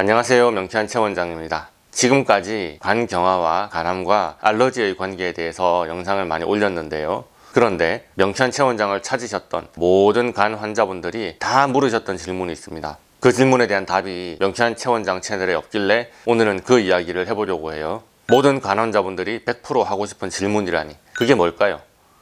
안녕하세요, 명쾌한 최원장입니다. 지금까지 간경화와 간암과 알러지의 관계에 대해서 영상을 많이 올렸는데요. 그런데 명쾌한 최원장을 찾으셨던 모든 간 환자분들이 다 물으셨던 질문이 있습니다. 그 질문에 대한 답이 명쾌한 최원장 채널에 없길래 오늘은 그 이야기를 해보려고 해요. 모든 간 환자분들이 100% 하고 싶은 질문이라니 그게 뭘까요?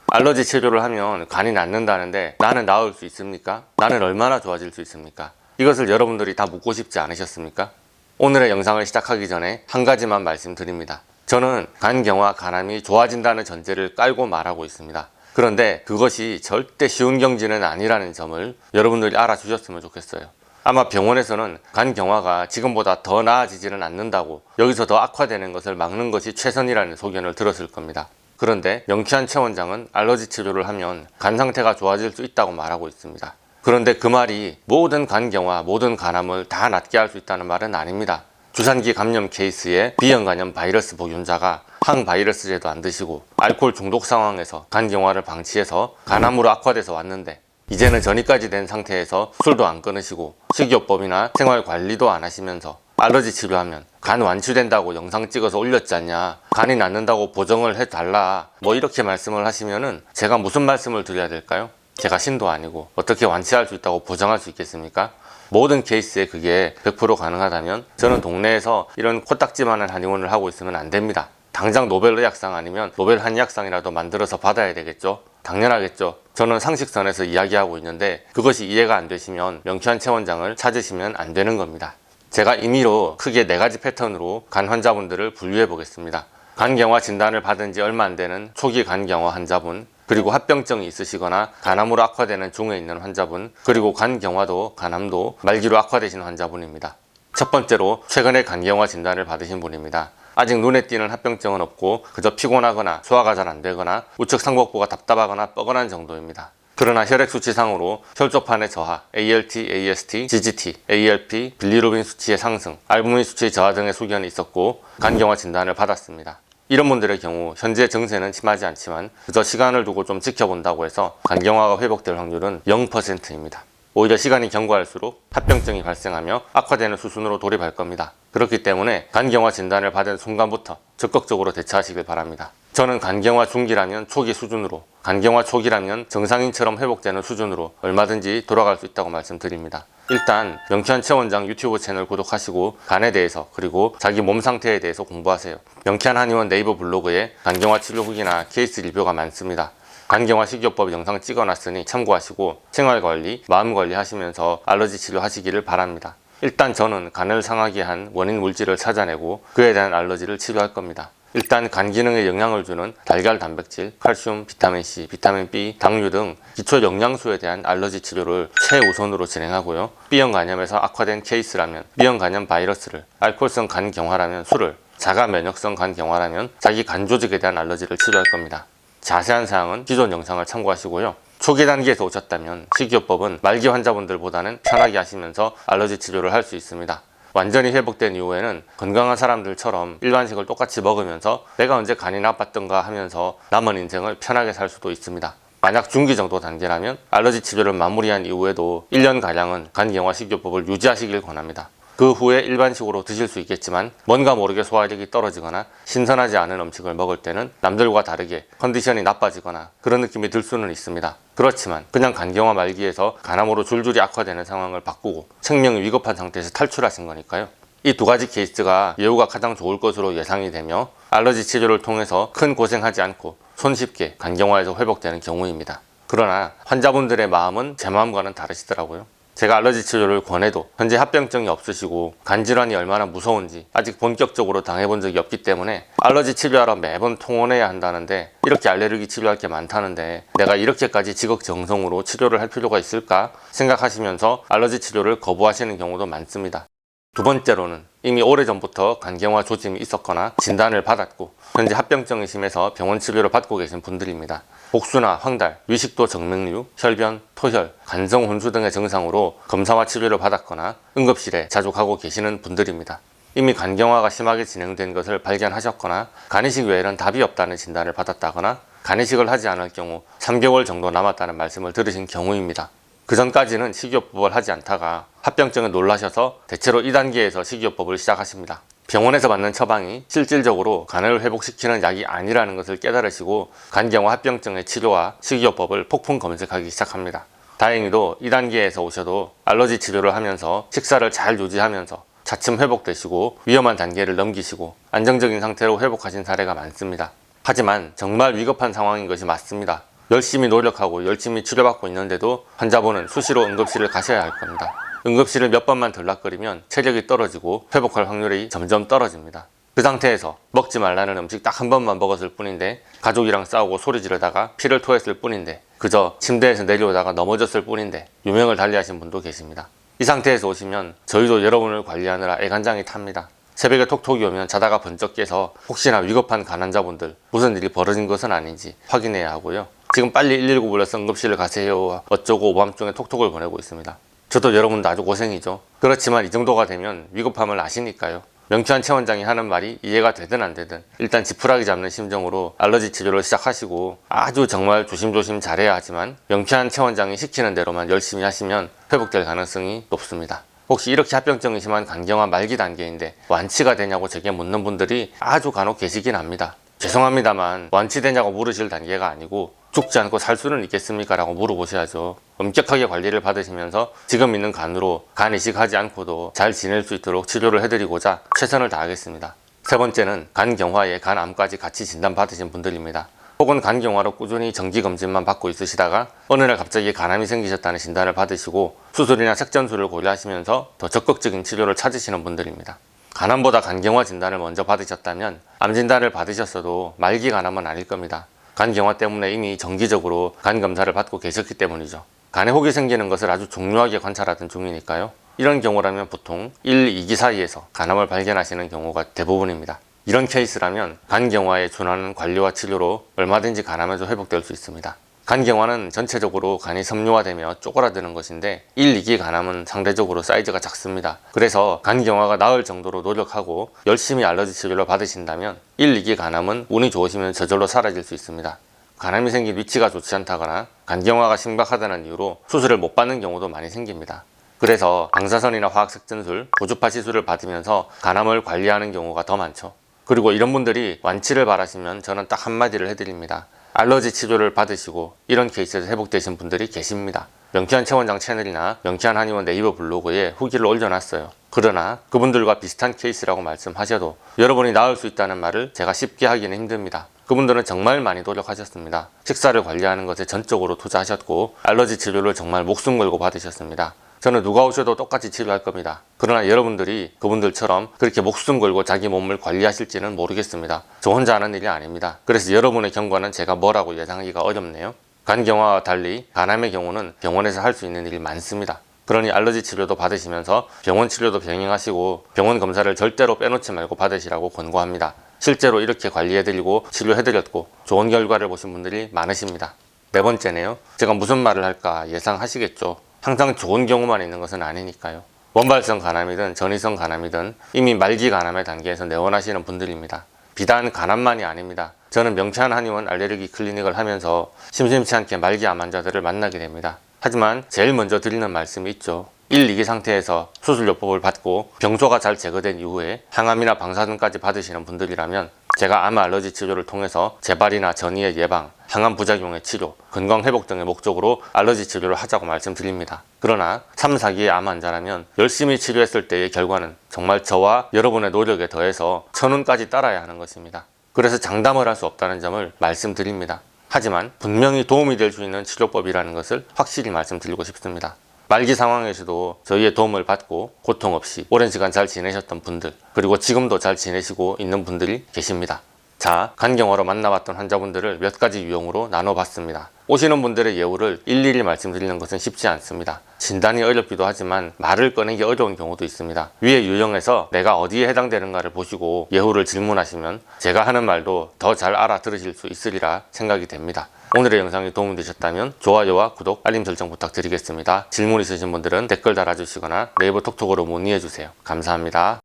알러지 치료를 하면 간이 낫는다는데 나는 나을 수 있습니까? 나는 얼마나 좋아질 수 있습니까? 이것을 여러분들이 다 묻고 싶지 않으셨습니까? 오늘의 영상을 시작하기 전에 한 가지만 말씀드립니다. 저는 간경화, 간암이 좋아진다는 전제를 깔고 말하고 있습니다. 그런데 그것이 절대 쉬운 경지는 아니라는 점을 여러분들이 알아주셨으면 좋겠어요. 아마 병원에서는 간경화가 지금보다 더 나아지지는 않는다고, 여기서 더 악화되는 것을 막는 것이 최선이라는 소견을 들었을 겁니다. 그런데 명쾌한 최원장은 알러지 치료를 하면 간 상태가 좋아질 수 있다고 말하고 있습니다. 그런데 그 말이 모든 간경화, 모든 간암을 다 낫게 할 수 있다는 말은 아닙니다. 주산기 감염 케이스에 B형 간염 바이러스 복용자가 항바이러스제도 안 드시고 알코올 중독 상황에서 간경화를 방치해서 간암으로 악화돼서 왔는데, 이제는 전이까지 된 상태에서 술도 안 끊으시고 식이요법이나 생활관리도 안 하시면서 알러지 치료하면 간 완치된다고 영상 찍어서 올렸지 않냐, 간이 낫는다고 보정을 해달라, 뭐 이렇게 말씀을 하시면은 제가 무슨 말씀을 드려야 될까요? 제가 신도 아니고 어떻게 완치할 수 있다고 보장할 수 있겠습니까? 모든 케이스에 그게 100% 가능하다면 저는 동네에서 이런 코딱지만한 한의원을 하고 있으면 안 됩니다. 당장 노벨의학상 아니면 노벨 한의학상이라도 만들어서 받아야 되겠죠? 당연하겠죠. 저는 상식선에서 이야기하고 있는데 그것이 이해가 안 되시면 명쾌한 최원장을 찾으시면 안 되는 겁니다. 제가 임의로 크게 4가지 패턴으로 간 환자분들을 분류해 보겠습니다. 간경화 진단을 받은 지 얼마 안 되는 초기 간경화 환자분, 그리고 합병증이 있으시거나 간암으로 악화되는 중에 있는 환자분, 그리고 간경화도 간암도 말기로 악화되신 환자분입니다. 첫 번째로 최근에 간경화 진단을 받으신 분입니다. 아직 눈에 띄는 합병증은 없고 그저 피곤하거나 소화가 잘 안 되거나 우측 상복부가 답답하거나 뻐근한 정도입니다. 그러나 혈액 수치상으로 혈족판의 저하, ALT, AST, GGT, ALP, 빌리루빈 수치의 상승, 알부민 수치 저하 등의 소견이 있었고 간경화 진단을 받았습니다. 이런 분들의 경우 현재 증세는 심하지 않지만 그저 시간을 두고 좀 지켜본다고 해서 간경화가 회복될 확률은 0%입니다. 오히려 시간이 경과할수록 합병증이 발생하며 악화되는 수순으로 돌입할 겁니다. 그렇기 때문에 간경화 진단을 받은 순간부터 적극적으로 대처하시길 바랍니다. 저는 간경화 중기라면 초기 수준으로, 간경화 초기라면 정상인처럼 회복되는 수준으로 얼마든지 돌아갈 수 있다고 말씀드립니다. 일단 명쾌한 최원장 유튜브 채널 구독하시고 간에 대해서, 그리고 자기 몸 상태에 대해서 공부하세요. 명쾌한 한의원 네이버 블로그에 간경화 치료 후기나 케이스 리뷰가 많습니다. 간경화 식이요법 영상 찍어놨으니 참고하시고 생활관리, 마음관리 하시면서 알러지 치료 하시기를 바랍니다. 일단 저는 간을 상하게 한 원인 물질을 찾아내고 그에 대한 알러지를 치료할 겁니다. 일단 간 기능에 영향을 주는 달걀 단백질, 칼슘, 비타민C, 비타민 B, 당류 등 기초 영양소에 대한 알러지 치료를 최우선으로 진행하고요. B형 간염에서 악화된 케이스라면 B형 간염 바이러스를, 알코올성 간 경화라면 술을, 자가 면역성 간 경화라면 자기 간 조직에 대한 알러지를 치료할 겁니다. 자세한 사항은 기존 영상을 참고하시고요. 초기 단계에서 오셨다면 식이요법은 말기 환자분들보다는 편하게 하시면서 알러지 치료를 할 수 있습니다. 완전히 회복된 이후에는 건강한 사람들처럼 일반식을 똑같이 먹으면서 내가 언제 간이 나빴던가 하면서 남은 인생을 편하게 살 수도 있습니다. 만약 중기 정도 단계라면 알러지 치료를 마무리한 이후에도 1년가량은 간경화 식이요법을 유지하시길 권합니다. 그 후에 일반식으로 드실 수 있겠지만 뭔가 모르게 소화력이 떨어지거나 신선하지 않은 음식을 먹을 때는 남들과 다르게 컨디션이 나빠지거나 그런 느낌이 들 수는 있습니다. 그렇지만 그냥 간경화 말기에서 간암으로 줄줄이 악화되는 상황을 바꾸고 생명이 위급한 상태에서 탈출하신 거니까요. 이 2가지 케이스가 예후가 가장 좋을 것으로 예상이 되며 알러지 치료를 통해서 큰 고생하지 않고 손쉽게 간경화에서 회복되는 경우입니다. 그러나 환자분들의 마음은 제 마음과는 다르시더라고요. 제가 알러지 치료를 권해도 현재 합병증이 없으시고 간질환이 얼마나 무서운지 아직 본격적으로 당해본 적이 없기 때문에 알러지 치료하러 매번 통원해야 한다는데, 이렇게 알레르기 치료할 게 많다는데 내가 이렇게까지 지극정성으로 치료를 할 필요가 있을까 생각하시면서 알러지 치료를 거부하시는 경우도 많습니다. 두 번째로는 이미 오래전부터 간경화 조짐이 있었거나 진단을 받았고 현재 합병증이 심해서 병원 치료를 받고 계신 분들입니다. 복수나 황달, 위식도 정맥류, 혈변, 토혈, 간성 혼수 등의 증상으로 검사와 치료를 받았거나 응급실에 자주 가고 계시는 분들입니다. 이미 간경화가 심하게 진행된 것을 발견하셨거나 간이식 외에는 답이 없다는 진단을 받았다거나 간이식을 하지 않을 경우 3개월 정도 남았다는 말씀을 들으신 경우입니다. 그 전까지는 식이요법을 하지 않다가 합병증에 놀라셔서 대체로 2단계에서 식이요법을 시작하십니다. 병원에서 받는 처방이 실질적으로 간을 회복시키는 약이 아니라는 것을 깨달으시고 간경화 합병증의 치료와 식이요법을 폭풍 검색하기 시작합니다. 다행히도 2단계에서 오셔도 알러지 치료를 하면서 식사를 잘 유지하면서 차츰 회복되시고 위험한 단계를 넘기시고 안정적인 상태로 회복하신 사례가 많습니다. 하지만 정말 위급한 상황인 것이 맞습니다. 열심히 노력하고 열심히 치료받고 있는데도 환자분은 수시로 응급실을 가셔야 할 겁니다. 응급실을 몇 번만 들락거리면 체력이 떨어지고 회복할 확률이 점점 떨어집니다. 그 상태에서 먹지 말라는 음식 딱 한 번만 먹었을 뿐인데 가족이랑 싸우고 소리 지르다가 피를 토했을 뿐인데 그저 침대에서 내려오다가 넘어졌을 뿐인데 유명을 달리하신 분도 계십니다. 이 상태에서 오시면 저희도 여러분을 관리하느라 애간장이 탑니다. 새벽에 톡톡이 오면 자다가 번쩍 깨서 혹시나 위급한 간 환자분들 무슨 일이 벌어진 것은 아닌지 확인해야 하고요. 지금 빨리 119 불러서 응급실을 가세요 어쩌고 오밤중에 톡톡을 보내고 있습니다. 저도 여러분도 아주 고생이죠. 그렇지만 이 정도가 되면 위급함을 아시니까요. 명쾌한 최 원장이 하는 말이 이해가 되든 안 되든 일단 지푸라기 잡는 심정으로 알러지 치료를 시작하시고 아주 정말 조심조심 잘해야 하지만 명쾌한 최 원장이 시키는 대로만 열심히 하시면 회복될 가능성이 높습니다. 혹시 이렇게 합병증이 심한 간경화 말기 단계인데 완치가 되냐고 제게 묻는 분들이 아주 간혹 계시긴 합니다. 죄송합니다만 완치되냐고 물으실 단계가 아니고 죽지 않고 살 수는 있겠습니까? 라고 물어보셔야죠. 엄격하게 관리를 받으시면서 지금 있는 간으로 간 이식하지 않고도 잘 지낼 수 있도록 치료를 해드리고자 최선을 다하겠습니다. 세 번째는 간경화에 간암까지 같이 진단받으신 분들입니다. 혹은 간경화로 꾸준히 정기검진만 받고 있으시다가 어느 날 갑자기 간암이 생기셨다는 진단을 받으시고 수술이나 색전술을 고려하시면서 더 적극적인 치료를 찾으시는 분들입니다. 간암보다 간경화 진단을 먼저 받으셨다면 암 진단을 받으셨어도 말기 간암은 아닐 겁니다. 간경화 때문에 이미 정기적으로 간 검사를 받고 계셨기 때문이죠. 간에 혹이 생기는 것을 아주 중요하게 관찰하던 중이니까요. 이런 경우라면 보통 1, 2기 사이에서 간암을 발견하시는 경우가 대부분입니다. 이런 케이스라면 간경화에 준하는 관리와 치료로 얼마든지 간암에도 회복될 수 있습니다. 간경화는 전체적으로 간이 섬유화되며 쪼그라드는 것인데 1, 2기 간암은 상대적으로 사이즈가 작습니다. 그래서 간경화가 나을 정도로 노력하고 열심히 알러지 치료를 받으신다면 1, 2기 간암은 운이 좋으시면 저절로 사라질 수 있습니다. 간암이 생긴 위치가 좋지 않다거나 간경화가 심각하다는 이유로 수술을 못 받는 경우도 많이 생깁니다. 그래서 방사선이나 화학색전술, 고주파 시술을 받으면서 간암을 관리하는 경우가 더 많죠. 그리고 이런 분들이 완치를 바라시면 저는 딱 한마디를 해드립니다. 알러지 치료를 받으시고 이런 케이스에서 회복되신 분들이 계십니다. 명쾌한 최 원장 채널이나 명쾌한 한의원 네이버 블로그에 후기를 올려놨어요. 그러나 그분들과 비슷한 케이스라고 말씀하셔도 여러분이 나을 수 있다는 말을 제가 쉽게 하기는 힘듭니다. 그분들은 정말 많이 노력하셨습니다. 식사를 관리하는 것에 전적으로 투자하셨고 알러지 치료를 정말 목숨 걸고 받으셨습니다. 저는 누가 오셔도 똑같이 치료할 겁니다. 그러나 여러분들이 그분들처럼 그렇게 목숨 걸고 자기 몸을 관리하실지는 모르겠습니다. 저 혼자 하는 일이 아닙니다. 그래서 여러분의 경과는 제가 뭐라고 예상하기가 어렵네요. 간경화와 달리 간암의 경우는 병원에서 할 수 있는 일이 많습니다. 그러니 알러지 치료도 받으시면서 병원 치료도 병행하시고 병원 검사를 절대로 빼놓지 말고 받으시라고 권고합니다. 실제로 이렇게 관리해드리고 치료해드렸고 좋은 결과를 보신 분들이 많으십니다. 네 번째네요. 제가 무슨 말을 할까 예상하시겠죠. 항상 좋은 경우만 있는 것은 아니니까요. 원발성 간암이든 전이성 간암이든 이미 말기 간암의 단계에서 내원하시는 분들입니다. 비단 간암만이 아닙니다. 저는 명쾌한 한의원 알레르기 클리닉을 하면서 심심치 않게 말기 암 환자들을 만나게 됩니다. 하지만 제일 먼저 드리는 말씀이 있죠. 1, 2기 상태에서 수술요법을 받고 병소가 잘 제거된 이후에 항암이나 방사선까지 받으시는 분들이라면 제가 암 알러지 치료를 통해서 재발이나 전이의 예방, 항암 부작용의 치료, 건강 회복 등의 목적으로 알러지 치료를 하자고 말씀드립니다. 그러나 3, 4기의 암 환자라면 열심히 치료했을 때의 결과는 정말 저와 여러분의 노력에 더해서 천운까지 따라야 하는 것입니다. 그래서 장담을 할 수 없다는 점을 말씀드립니다. 하지만 분명히 도움이 될 수 있는 치료법이라는 것을 확실히 말씀드리고 싶습니다. 말기 상황에서도 저희의 도움을 받고 고통 없이 오랜 시간 잘 지내셨던 분들, 그리고 지금도 잘 지내시고 있는 분들이 계십니다. 자, 간경화로 만나봤던 환자분들을 몇 가지 유형으로 나눠봤습니다. 오시는 분들의 예후를 일일이 말씀드리는 것은 쉽지 않습니다. 진단이 어렵기도 하지만 말을 꺼내기 어려운 경우도 있습니다. 위의 유형에서 내가 어디에 해당되는가를 보시고 예후를 질문하시면 제가 하는 말도 더 잘 알아들으실 수 있으리라 생각이 됩니다. 오늘의 영상이 도움이 되셨다면 좋아요와 구독, 알림 설정 부탁드리겠습니다. 질문 있으신 분들은 댓글 달아주시거나 네이버 톡톡으로 문의해주세요. 감사합니다.